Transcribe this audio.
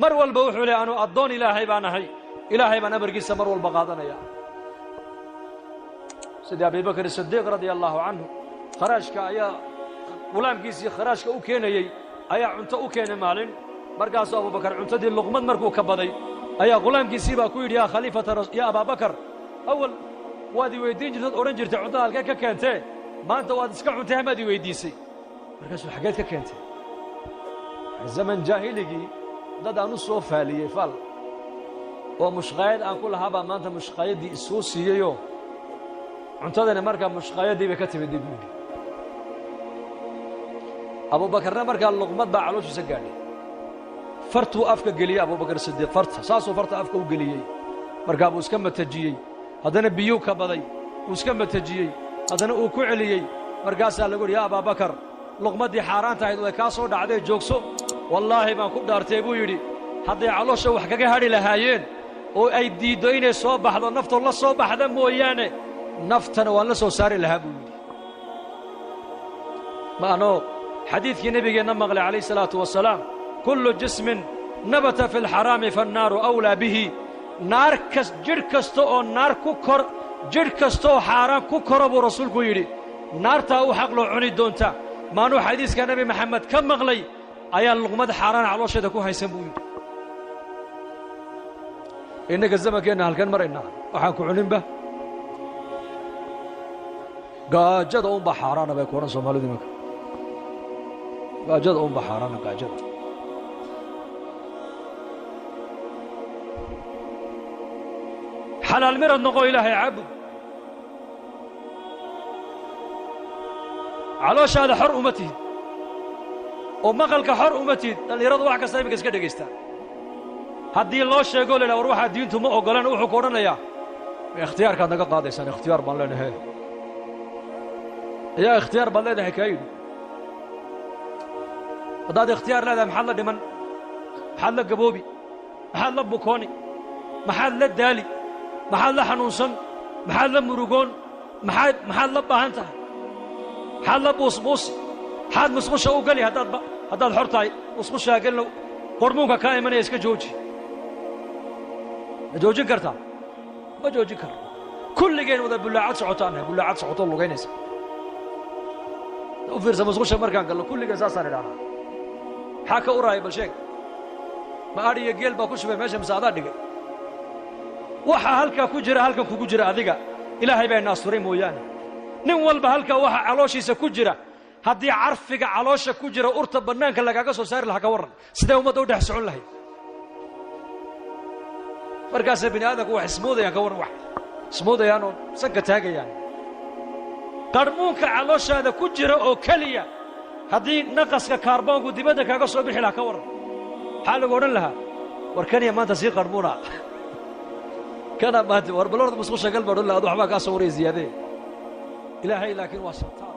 mar walba wuxuu leeyahay anu addoon ilaahay baan ahay ilaahay baan amarkiisa mar walba qaadanaya sida Abu Bakr as-Siddiq radiyallahu anhu kharaashka ayaa gulaamkiisii kharaashka u keenayay ayaa cunto u keenay maalin markaas Abu Bakr cuntadii luqmad markuu ka baday ayaa gulaamkiisii baa ku yidhi yaa khaliifata ya Abu Bakr awal waad weydiin jirtay oran jirtay cuntada halka ka keentay maanta waad iska cuntay hamaad weydiisay markaas xageed ka keentay zaman jaahiligi dad aanu soo faaliyay fal oo mushqaayad aan ku lahaaba maanta mushqaayadii soo siiyayo cuntadana marka mushqaayadii bay ka timid dibni Abu Bakrna marka luqmad baa calooshiisa gaadhay fartu afka galiyay Abu Bakr Siddiq saasoo farta afka u galiyay marka uu iska matajiyay haddana biyo ka baday uu iska matajiyay haddana uu ku celiyay markaas lagu yiri Abu Bakr luqmadii xaaraanta ahayd way ka soo dhacday joogso wallaahi baan ku dhaartay buu yiri haddii caloosha wax kaga hadhi lahaayeen oo ay diido inay soo baxdo nafto la soo baxda mooyaane naftana waan la soo saari lahaa buu yiri maano xadiidkii nabigeena maqlay calayhi salaatu wasalaam kullu jismin nabata fi lxaraami fannaaru awlaa bihi naar jidh kasta oo naar ku kor jidh kasta oo xaaraan ku koro buu rasuulku yidhi naartaa u xaq loo cuni doonta maanuu xadiiska nabi maxamed ka maqlay ayaa luqmad xaaraan caloosheeda ku haysan buu yidhi innaga zamankeenna halkan maraynaa waxaan ku cuninba gaajada unba xaaraana bay ku odhan soomaalidu imanka gaajada unba xaaraana gaajada xalaal mirad noqo ilaahay caabud calooshaada xor uma tihid oo maqalka xor uma tihid dhallinyaradu wax kasta iminka iska dhegaystaan haddii loo sheego la war waxaa diintu ma oggolan wuxuu ku odhanayaa ikhtiyaarkaad naga qaadaysaan ikhtiyaar baan leenahay ayaa ikhtiyaar baad leedahay kaa yidhi haddaad ikhtiyaar leedahay maxaad la dhiman maxaad la gaboobi maxaad la bukooni maxaad la daali maxaad la xanuunsan maxaad la murugoon maxaad la baahan tahay maxaad la buusbuusi maxaad musqusha u geli haddaad xor tahay musqushaa gelina qormuunka kaa imanaya iska jooji ma joojin kartaa ma joojin karo kulligeen wada bullaacad socotaanahay bullaacad socotoo lugaynaysa u fiirsa musqusha markaan gallo kulligeen saasaan idhahnaa maxaa ka uraaya bal sheeg ma adhi iyo geel baa ku shubay meesha mise adaa dhigay waxa halkaa ku jira halkan kugu jira adiga ilaahay baa ina asturay mooyaane nin walba halkaa waxa calooshiisa ku jira haddii carfiga caloosha ku jira urta bannaanka lagaaga soo saari lahaa ka warran sidee ummadda u dhex socon lahayd markaasay bini aadamku wax ismoodayaan ka warran wax ismoodayaan oo sanka taagayaan qarmuunka calooshaada ku jira oo keliya haddii naqaska kaarboonku dibadda kaaga soo bixi lahaa ka warran maxaa lagu odhan lahaa war kaniya maanta sii qarmuuna kana maanta war balorda musqusha galba odhan lahaa ad waxbaa kaa soo waray ziyaadee ilaahay laakiin waa sabtaa